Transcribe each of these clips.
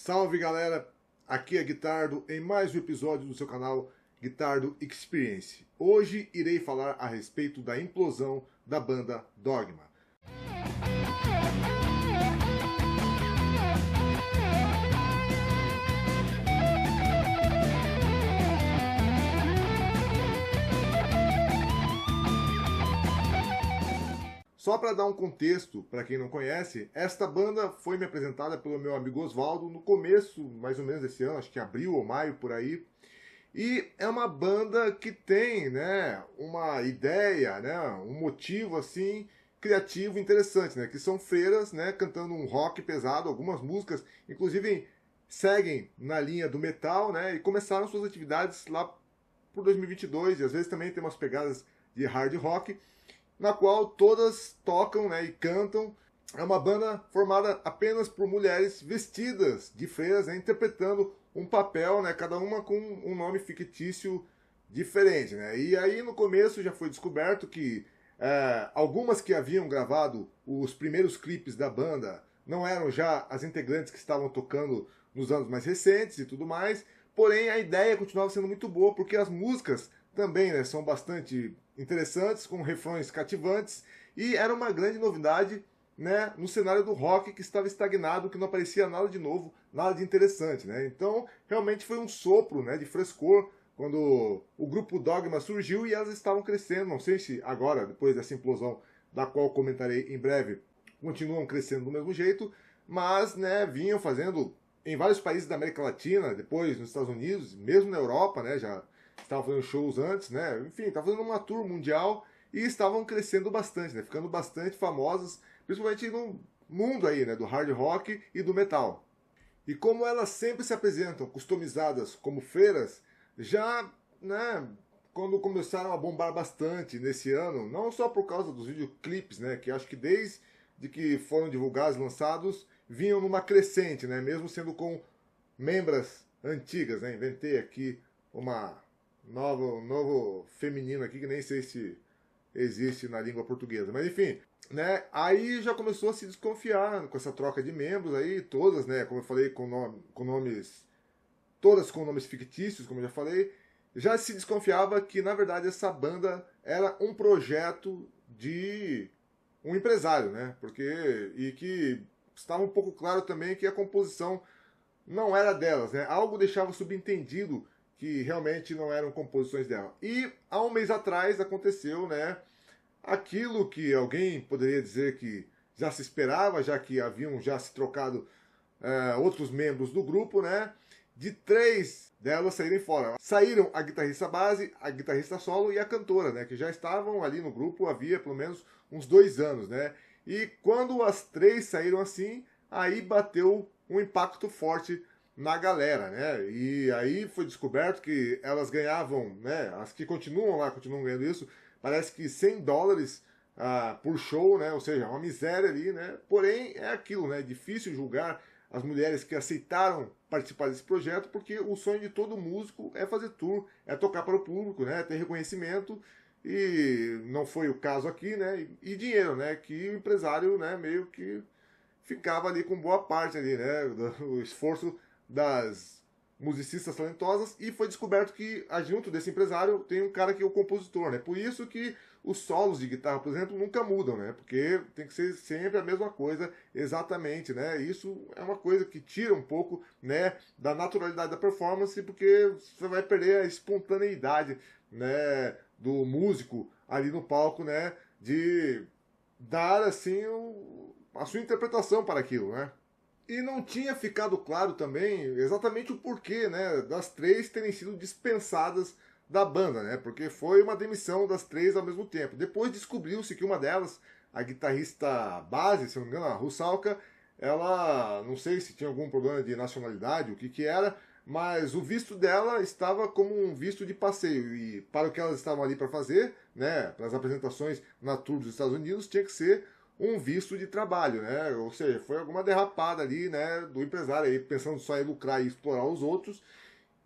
Salve galera, aqui é Guitardo em mais um episódio do seu canal Guitardo Experience. Hoje irei falar a respeito da implosão da banda Dogma. Só para dar um contexto, para quem não conhece, esta banda foi me apresentada pelo meu amigo Oswaldo no começo, mais ou menos desse ano, acho que abril ou maio, por aí. E é uma banda que tem, né, uma ideia, né, um motivo assim criativo interessante, né, que são freiras, né, cantando um rock pesado, algumas músicas, inclusive seguem na linha do metal, né, e começaram suas atividades lá por 2022, e às vezes também tem umas pegadas de hard rock, na qual todas tocam, né, e cantam. É uma banda formada apenas por mulheres vestidas de freiras, né, interpretando um papel, né, cada uma com um nome fictício diferente, né. E aí no começo já foi descoberto que algumas que haviam gravado os primeiros clipes da banda não eram já as integrantes que estavam tocando nos anos mais recentes e tudo mais, porém a ideia continuava sendo muito boa, porque as músicas também, né, são bastante interessantes, com refrões cativantes, e era uma grande novidade, né, no cenário do rock, que estava estagnado, que não aparecia nada de novo, nada de interessante, né? Então, realmente foi um sopro, né, de frescor quando o grupo Dogma surgiu e elas estavam crescendo. Não sei se agora, depois dessa implosão, da qual comentarei em breve, continuam crescendo do mesmo jeito, mas, né, vinham fazendo em vários países da América Latina, depois nos Estados Unidos, mesmo na Europa, né, já estavam fazendo shows antes, né? Enfim, estavam fazendo uma tour mundial e estavam crescendo bastante, né? Ficando bastante famosas, principalmente no mundo aí, né? Do hard rock e do metal. E como elas sempre se apresentam customizadas como freiras, já, né? Quando começaram a bombar bastante nesse ano, não só por causa dos videoclipes, né? Que acho que desde que foram divulgados, lançados, vinham numa crescente, né? Mesmo sendo com membras antigas, né? Inventei aqui um novo feminino aqui, que nem sei se existe na língua portuguesa. Mas enfim, né? Aí já começou a se desconfiar com essa troca de membros aí, todas, né? Como eu falei, com nomes. Todas com nomes fictícios, como eu já falei. Já se desconfiava que, na verdade, essa banda era um projeto de um empresário, né? E que estava um pouco claro também que a composição não era delas, né? Algo deixava subentendido que realmente não eram composições dela. E há um mês atrás aconteceu, né, aquilo que alguém poderia dizer que já se esperava, já que haviam já se trocado outros membros do grupo, né, de 3 delas saírem fora. Saíram a guitarrista base, a guitarrista solo e a cantora, né, que já estavam ali no grupo havia pelo menos uns 2 anos, né. E quando as 3 saíram assim, aí bateu um impacto forte na galera, né? E aí foi descoberto que elas ganhavam, né? As que continuam lá, continuam ganhando isso, parece que $100 por show, né? Ou seja, uma miséria ali, né? Porém, é aquilo, né? É difícil julgar as mulheres que aceitaram participar desse projeto, porque o sonho de todo músico é fazer tour, é tocar para o público, né? Ter reconhecimento, e não foi o caso aqui, né? E dinheiro, né? Que o empresário, né? Meio que ficava ali com boa parte ali, né? Do esforço das musicistas talentosas, e foi descoberto que junto desse empresário tem um cara que é o compositor, né? Por isso que os solos de guitarra, por exemplo, nunca mudam, né? Porque tem que ser sempre a mesma coisa, exatamente, né? Isso é uma coisa que tira um pouco, né, da naturalidade da performance, porque você vai perder a espontaneidade, né, do músico ali no palco, né, de dar assim a sua interpretação para aquilo, né? E não tinha ficado claro também exatamente o porquê, né, das 3 terem sido dispensadas da banda, né? Porque foi uma demissão das 3 ao mesmo tempo. Depois descobriu-se que uma delas, a guitarrista base, se não me engano, a Rusalka, ela, não sei se tinha algum problema de nacionalidade, o que que era, mas o visto dela estava como um visto de passeio, e para o que elas estavam ali para fazer, né, para as apresentações na tour dos Estados Unidos, tinha que ser um visto de trabalho, né? Ou seja, foi alguma derrapada ali, né, do empresário aí, pensando só em lucrar e explorar os outros.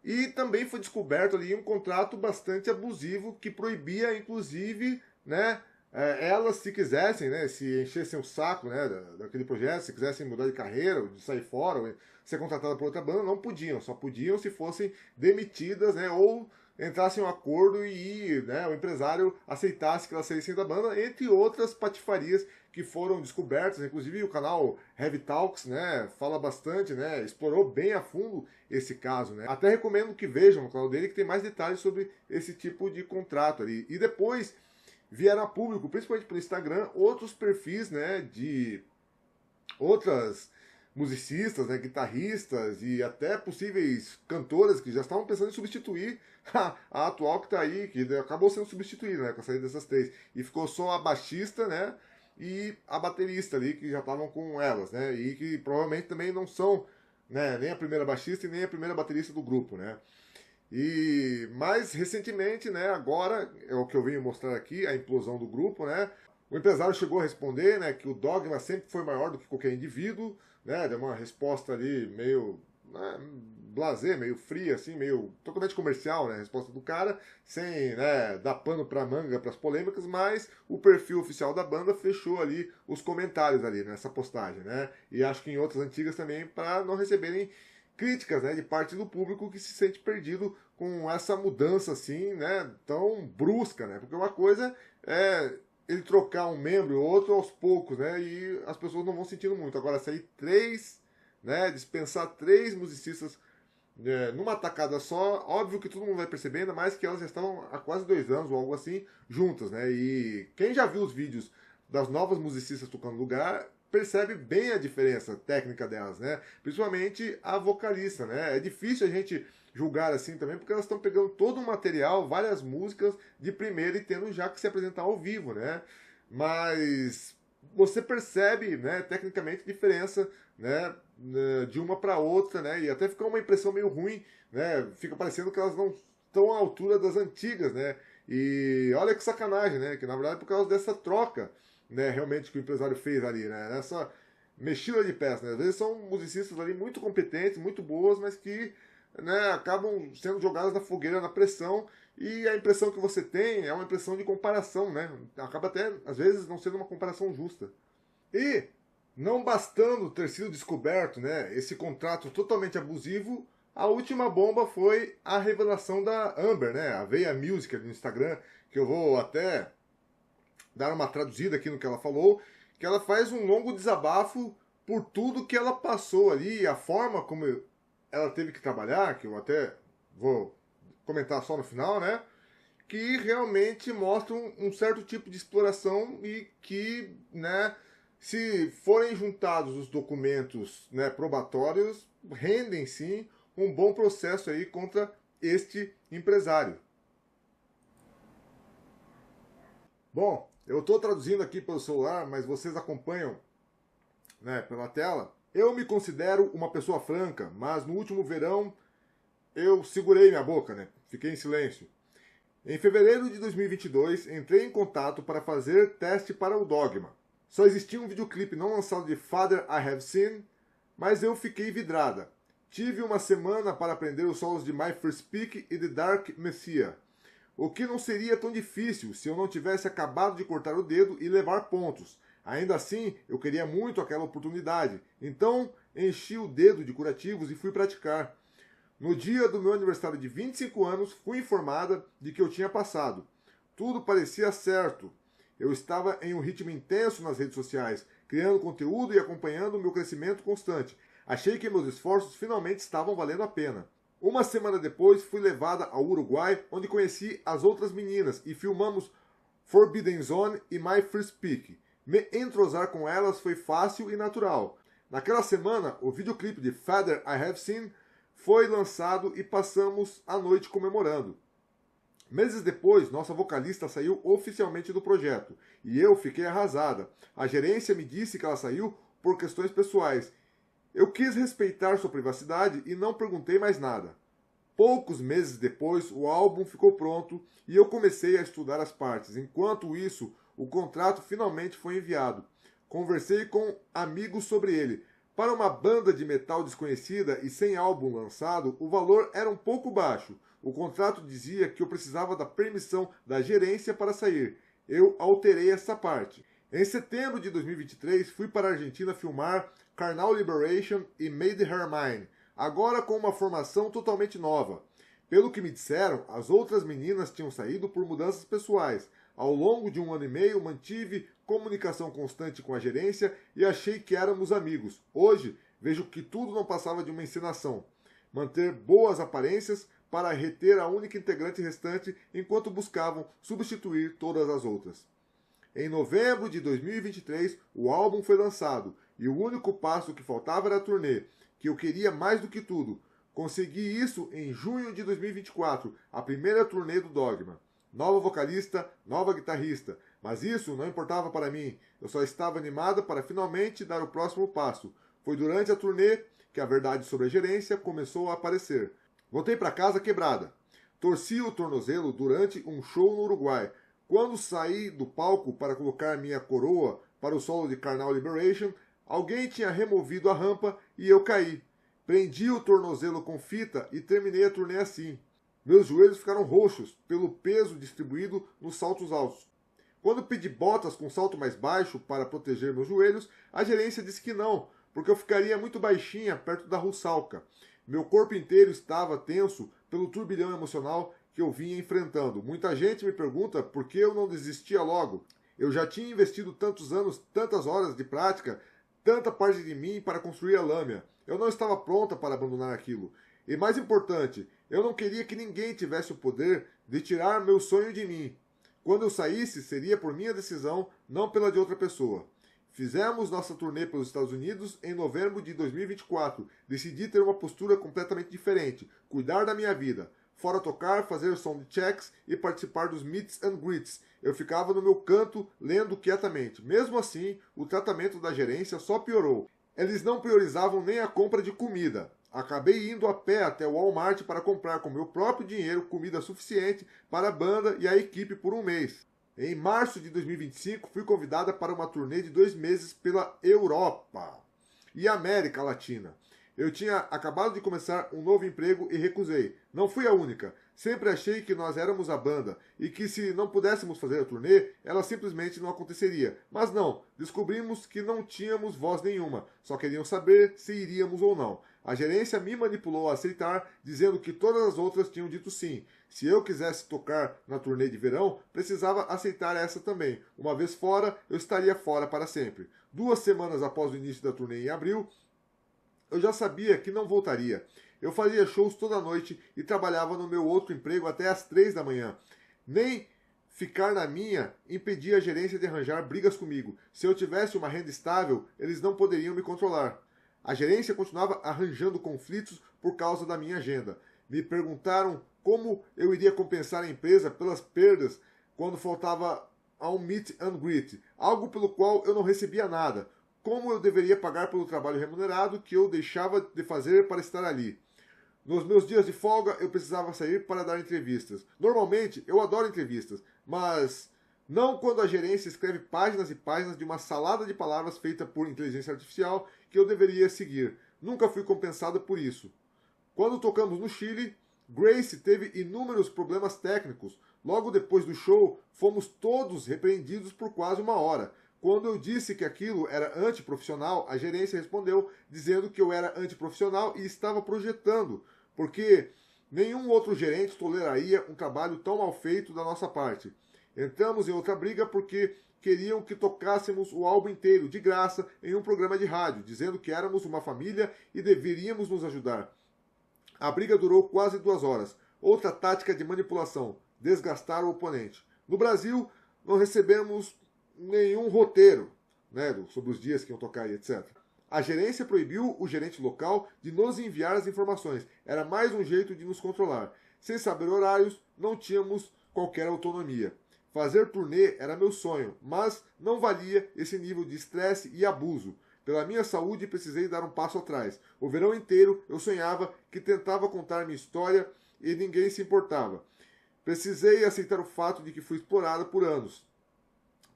E também foi descoberto ali um contrato bastante abusivo que proibia, inclusive, né, elas, se quisessem, né, se enchessem o saco, né, daquele projeto, se quisessem mudar de carreira, ou de sair fora, ou ser contratada por outra banda, não podiam. Só podiam se fossem demitidas, né, ou entrassem em um acordo e, né, o empresário aceitasse que elas saíssem da banda, entre outras patifarias que foram descobertas. Inclusive o canal Heavy Talks, né, fala bastante, né, explorou bem a fundo esse caso, né. Até recomendo que vejam no canal dele, que tem mais detalhes sobre esse tipo de contrato ali. E depois vieram a público, principalmente pelo Instagram, outros perfis, né, de outras musicistas, né, guitarristas e até possíveis cantoras que já estavam pensando em substituir a atual que está aí, que acabou sendo substituída, né, com a saída dessas três. E ficou só a baixista, né, e a baterista ali, que já estavam com elas, né, e que provavelmente também não são, né, nem a primeira baixista e nem a primeira baterista do grupo, né. E mais recentemente, né, agora é o que eu venho mostrar aqui, a implosão do grupo, né? O empresário chegou a responder, né, que o dogma sempre foi maior do que qualquer indivíduo, né? Deu uma resposta ali meio, né, blasé, meio fria, assim, meio totalmente comercial, né? A resposta do cara, sem, né, dar pano pra manga para as polêmicas, mas o perfil oficial da banda fechou ali os comentários ali nessa postagem, né? E acho que em outras antigas também, para não receberem críticas, né, de parte do público que se sente perdido com essa mudança assim, né, tão brusca, né? Porque uma coisa é ele trocar um membro e outro aos poucos, né? E as pessoas não vão sentindo muito. Agora, sair três, né? Dispensar três musicistas numa tacada só, óbvio que todo mundo vai perceber, ainda mais que elas já estavam há quase 2 anos ou algo assim juntas, né? E quem já viu os vídeos das novas musicistas tocando no lugar percebe bem a diferença técnica delas, né? Principalmente a vocalista, né? É difícil a gente julgar assim também, porque elas estão pegando todo o material, várias músicas de primeira e tendo já que se apresentar ao vivo, né? Mas você percebe, né, tecnicamente, diferença, né, de uma para outra, né? E até fica uma impressão meio ruim, né? Fica parecendo que elas não estão à altura das antigas, né? E olha que sacanagem, né? Que na verdade é por causa dessa troca, né, realmente que o empresário fez ali, né? Nessa mexida de peças, né? Às vezes são musicistas ali muito competentes, muito boas, mas que, né, acabam sendo jogadas na fogueira, na pressão, e a impressão que você tem é uma impressão de comparação, né? Acaba até, às vezes, não sendo uma comparação justa. E, não bastando ter sido descoberto, né, esse contrato totalmente abusivo, a última bomba foi a revelação da Amber, né? A Veia Music ali no Instagram, que eu vou até dar uma traduzida aqui no que ela falou, que ela faz um longo desabafo por tudo que ela passou ali, a forma como ela teve que trabalhar, que eu até vou comentar só no final, né? Que realmente mostram um certo tipo de exploração e que, né, se forem juntados os documentos, né, probatórios, rendem sim um bom processo aí contra este empresário. Bom, eu estou traduzindo aqui pelo celular, mas vocês acompanham, né, pela tela. Eu me considero uma pessoa franca, mas no último verão eu segurei minha boca, né? Fiquei em silêncio. Em fevereiro de 2022, entrei em contato para fazer teste para o Dogma. Só existia um videoclipe não lançado de Father I Have Seen, mas eu fiquei vidrada. Tive uma semana para aprender os solos de My First Peak e The Dark Messiah, o que não seria tão difícil se eu não tivesse acabado de cortar o dedo e levar pontos. Ainda assim, eu queria muito aquela oportunidade, então enchi o dedo de curativos e fui praticar. No dia do meu aniversário de 25 anos, fui informada de que eu tinha passado. Tudo parecia certo. Eu estava em um ritmo intenso nas redes sociais, criando conteúdo e acompanhando o meu crescimento constante. Achei que meus esforços finalmente estavam valendo a pena. Uma semana depois, fui levada ao Uruguai, onde conheci as outras meninas e filmamos Forbidden Zone e My First Peak. Me entrosar com elas foi fácil e natural. Naquela semana, o videoclipe de Father I Have Seen foi lançado e passamos a noite comemorando. Meses depois, nossa vocalista saiu oficialmente do projeto e eu fiquei arrasada. A gerência me disse que ela saiu por questões pessoais. Eu quis respeitar sua privacidade e não perguntei mais nada. Poucos meses depois, o álbum ficou pronto e eu comecei a estudar as partes. Enquanto isso, o contrato finalmente foi enviado. Conversei com amigos sobre ele. Para uma banda de metal desconhecida e sem álbum lançado, o valor era um pouco baixo. O contrato dizia que eu precisava da permissão da gerência para sair. eu alterei essa parte. Em setembro de 2023, fui para a Argentina filmar Carnal Liberation e Made Her Mine, agora com uma formação totalmente nova. Pelo que me disseram, as outras meninas tinham saído por mudanças pessoais. Ao longo de 1 ano e meio, mantive comunicação constante com a gerência e achei que éramos amigos. Hoje, vejo que tudo não passava de uma encenação. Manter boas aparências para reter a única integrante restante enquanto buscavam substituir todas as outras. Em novembro de 2023, o álbum foi lançado e o único passo que faltava era a turnê, que eu queria mais do que tudo. Consegui isso em junho de 2024, a primeira turnê do Dogma. Nova vocalista, nova guitarrista, mas isso não importava para mim. Eu só estava animada para finalmente dar o próximo passo. Foi durante a turnê que a verdade sobre a gerência começou a aparecer. Voltei para casa quebrada. Torci o tornozelo durante um show no Uruguai. Quando saí do palco para colocar minha coroa para o solo de Carnal Liberation, alguém tinha removido a rampa e eu caí. Prendi o tornozelo com fita e terminei a turnê assim. Meus joelhos ficaram roxos pelo peso distribuído nos saltos altos. Quando pedi botas com salto mais baixo para proteger meus joelhos, a gerência disse que não, porque eu ficaria muito baixinha perto da Russalka. Meu corpo inteiro estava tenso pelo turbilhão emocional que eu vinha enfrentando. Muita gente me pergunta por que eu não desistia logo. Eu já tinha investido tantos anos, tantas horas de prática, tanta parte de mim para construir a lâmina. Eu não estava pronta para abandonar aquilo. E mais importante, eu não queria que ninguém tivesse o poder de tirar meu sonho de mim. Quando eu saísse, seria por minha decisão, não pela de outra pessoa. Fizemos nossa turnê pelos Estados Unidos em novembro de 2024. Decidi ter uma postura completamente diferente, cuidar da minha vida. Fora tocar, fazer soundchecks e participar dos meets and greets. Eu ficava no meu canto, lendo quietamente. Mesmo assim, o tratamento da gerência só piorou. Eles não priorizavam nem a compra de comida. Acabei indo a pé até o Walmart para comprar com meu próprio dinheiro comida suficiente para a banda e a equipe por um mês. Em março de 2025, fui convidada para uma turnê de 2 meses pela Europa e América Latina. Eu tinha acabado de começar um novo emprego e recusei. Não fui a única. Sempre achei que nós éramos a banda e que se não pudéssemos fazer a turnê, ela simplesmente não aconteceria. Mas não, descobrimos que não tínhamos voz nenhuma. Só queriam saber se iríamos ou não. A gerência me manipulou a aceitar, dizendo que todas as outras tinham dito sim. Se eu quisesse tocar na turnê de verão, precisava aceitar essa também. Uma vez fora, eu estaria fora para sempre. 2 semanas após o início da turnê em abril, eu já sabia que não voltaria. Eu fazia shows toda noite e trabalhava no meu outro emprego até às 3 da manhã. Nem ficar na minha impedia a gerência de arranjar brigas comigo. Se eu tivesse uma renda estável, eles não poderiam me controlar. A gerência continuava arranjando conflitos por causa da minha agenda. Me perguntaram como eu iria compensar a empresa pelas perdas quando faltava a um meet and greet, algo pelo qual eu não recebia nada. Como eu deveria pagar pelo trabalho remunerado que eu deixava de fazer para estar ali. Nos meus dias de folga, eu precisava sair para dar entrevistas. Normalmente, eu adoro entrevistas, mas não quando a gerência escreve páginas e páginas de uma salada de palavras feita por inteligência artificial que eu deveria seguir. Nunca fui compensado por isso. Quando tocamos no Chile, Grace teve inúmeros problemas técnicos. Logo depois do show, fomos todos repreendidos por quase 1 hora. Quando eu disse que aquilo era antiprofissional, a gerência respondeu dizendo que eu era antiprofissional e estava projetando, porque nenhum outro gerente toleraria um trabalho tão mal feito da nossa parte. Entramos em outra briga porque queriam que tocássemos o álbum inteiro, de graça, em um programa de rádio, dizendo que éramos uma família e deveríamos nos ajudar. A briga durou quase 2 horas. Outra tática de manipulação, desgastar o oponente. No Brasil, não recebemos nenhum roteiro, sobre os dias que iam tocar e etc. A gerência proibiu o gerente local de nos enviar as informações. Era mais um jeito de nos controlar. Sem saber horários, não tínhamos qualquer autonomia. Fazer turnê era meu sonho, mas não valia esse nível de estresse e abuso. Pela minha saúde, precisei dar um passo atrás. O verão inteiro eu sonhava que tentava contar minha história e ninguém se importava. Precisei aceitar o fato de que fui explorado por anos.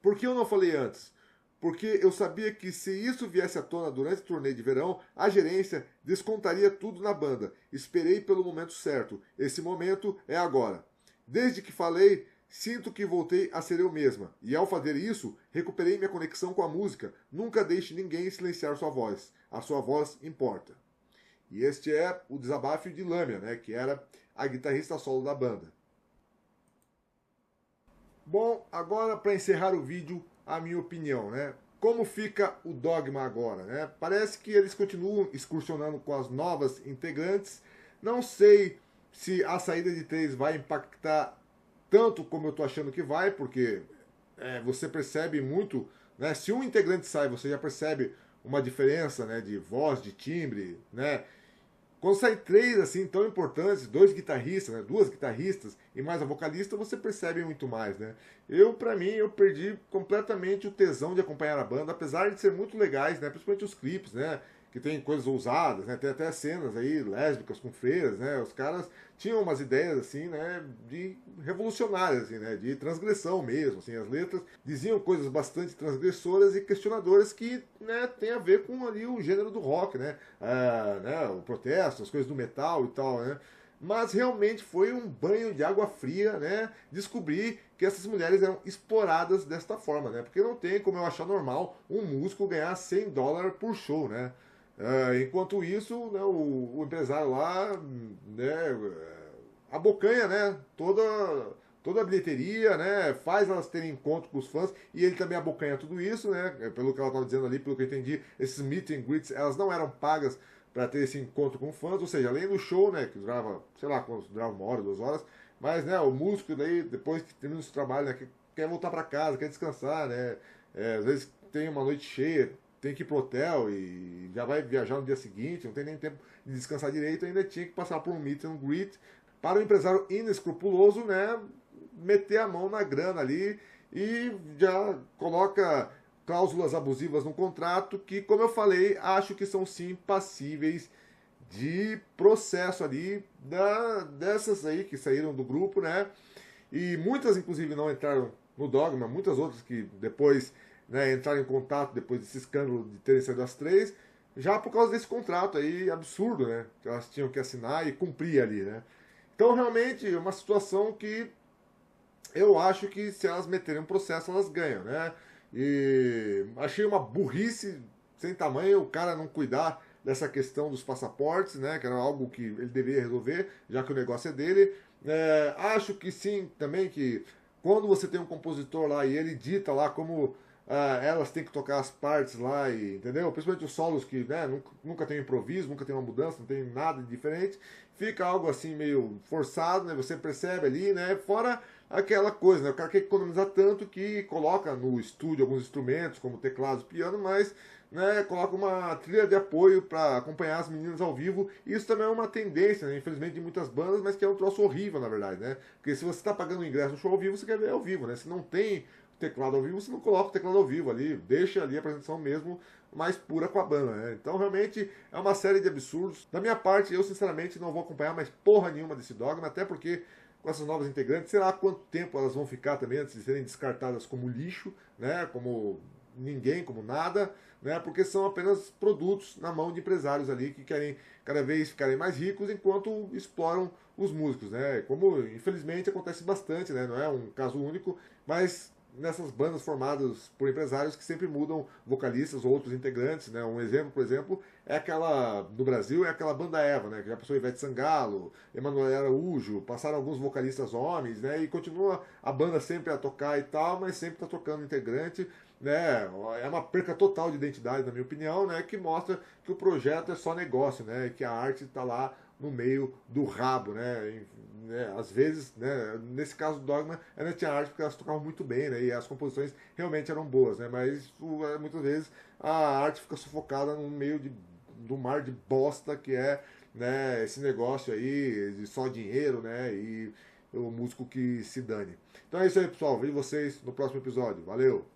Por que eu não falei antes? Porque eu sabia que se isso viesse à tona durante o turnê de verão, a gerência descontaria tudo na banda. Esperei pelo momento certo. Esse momento é agora. Desde que falei, Sinto que voltei a ser eu mesma, e ao fazer isso, recuperei minha conexão com a música. Nunca deixe ninguém silenciar sua voz. A sua voz importa. E este é o desabafo de Lâmia, né, que era a guitarrista solo da banda. Bom, agora para encerrar o vídeo, a minha opinião, né? Como fica o Dogma agora, né? Parece que eles continuam excursionando com as novas integrantes. Não sei se a saída de três vai impactar tanto como eu estou achando que vai, porque você percebe muito, né? Se um integrante sai, você já percebe uma diferença, né, de voz, de timbre, né? Quando sai três assim tão importantes, dois guitarristas, né, duas guitarristas e mais a vocalista, você percebe muito mais, né? Para mim, eu perdi completamente o tesão de acompanhar a banda, apesar de ser muito legais, né? Principalmente os clipes, né? Que tem coisas ousadas, né? Tem até cenas aí lésbicas com freiras, né? Os caras tinham umas ideias assim, né? De revolucionárias, assim, né? De transgressão mesmo, assim. As letras diziam coisas bastante transgressoras e questionadoras que, né? Tem a ver com ali o gênero do rock, né? O protesto, as coisas do metal e tal, né? Mas realmente foi um banho de água fria, né? Descobrir que essas mulheres eram exploradas desta forma, né? Porque não tem como eu achar normal um músico ganhar $100 por show, né? Enquanto isso, né, o empresário lá, né, abocanha, né, toda a bilheteria, né, faz elas terem encontro com os fãs, e ele também abocanha tudo isso, né, pelo que ela estava dizendo ali, pelo que eu entendi, esses meet and greets, elas não eram pagas para ter esse encontro com fãs, ou seja, além do show, né, que durava, sei lá, durava 1 hora, 2 horas, mas, né, o músico daí, depois que termina esse trabalho, né, quer voltar para casa, quer descansar, né, às vezes tem uma noite cheia, tem que ir pro hotel e já vai viajar no dia seguinte, não tem nem tempo de descansar direito, ainda tinha que passar por um meet and greet para o empresário inescrupuloso, né, meter a mão na grana ali e já coloca cláusulas abusivas no contrato que, como eu falei, acho que são sim passíveis de processo ali dessas aí que saíram do grupo, né? E muitas, inclusive, não entraram no Dogma, muitas outras que depois, né, entraram em contato depois desse escândalo de terem saído as três, já por causa desse contrato aí absurdo, né? Que elas tinham que assinar e cumprir ali, né? Então, realmente, é uma situação que eu acho que se elas meterem um processo, elas ganham, né? E achei uma burrice sem tamanho o cara não cuidar dessa questão dos passaportes, né? Que era algo que ele deveria resolver, já que o negócio é dele. Acho que sim, também que quando você tem um compositor lá e ele dita lá como elas têm que tocar as partes lá, e, entendeu? Principalmente os solos que, né, nunca tem improviso, nunca tem uma mudança, não tem nada de diferente. Fica algo assim meio forçado, né? Você percebe ali, né? Fora aquela coisa, né? O cara quer economizar tanto que coloca no estúdio alguns instrumentos, como teclados, piano, mas, né, coloca uma trilha de apoio para acompanhar as meninas ao vivo. Isso também é uma tendência, né, infelizmente, de muitas bandas, mas que é um troço horrível, na verdade, né? Porque se você está pagando o ingresso no show ao vivo, você quer ver ao vivo, né? Se não tem teclado ao vivo, você não coloca o teclado ao vivo ali, deixa ali a apresentação mesmo mais pura com a banda, né? Então realmente é uma série de absurdos. Da minha parte, eu sinceramente não vou acompanhar mais porra nenhuma desse Dogma, até porque com essas novas integrantes, sei lá quanto tempo elas vão ficar também antes de serem descartadas como lixo, né? Como ninguém, como nada, né? Porque são apenas produtos na mão de empresários ali que querem cada vez ficarem mais ricos enquanto exploram os músicos, né? Como infelizmente acontece bastante, né? Não é um caso único, mas nessas bandas formadas por empresários que sempre mudam vocalistas ou outros integrantes, né? Um exemplo, por exemplo, é aquela do Brasil, é aquela banda Eva, né? Que já passou Ivete Sangalo, Emanuel Araújo, passaram alguns vocalistas homens, né? E continua a banda sempre a tocar e tal, mas sempre está trocando integrante, né? É uma perca total de identidade, na minha opinião, né? Que mostra que o projeto é só negócio, né? E que a arte está lá no meio do rabo, né? Às vezes, né, nesse caso do Dogma, ainda tinha arte porque elas tocavam muito bem, né, e as composições realmente eram boas, né, mas muitas vezes a arte fica sufocada no meio do mar de bosta que é, né, esse negócio aí de só dinheiro, né, e o músico que se dane. Então é isso aí, pessoal. Vejo vocês no próximo episódio. Valeu!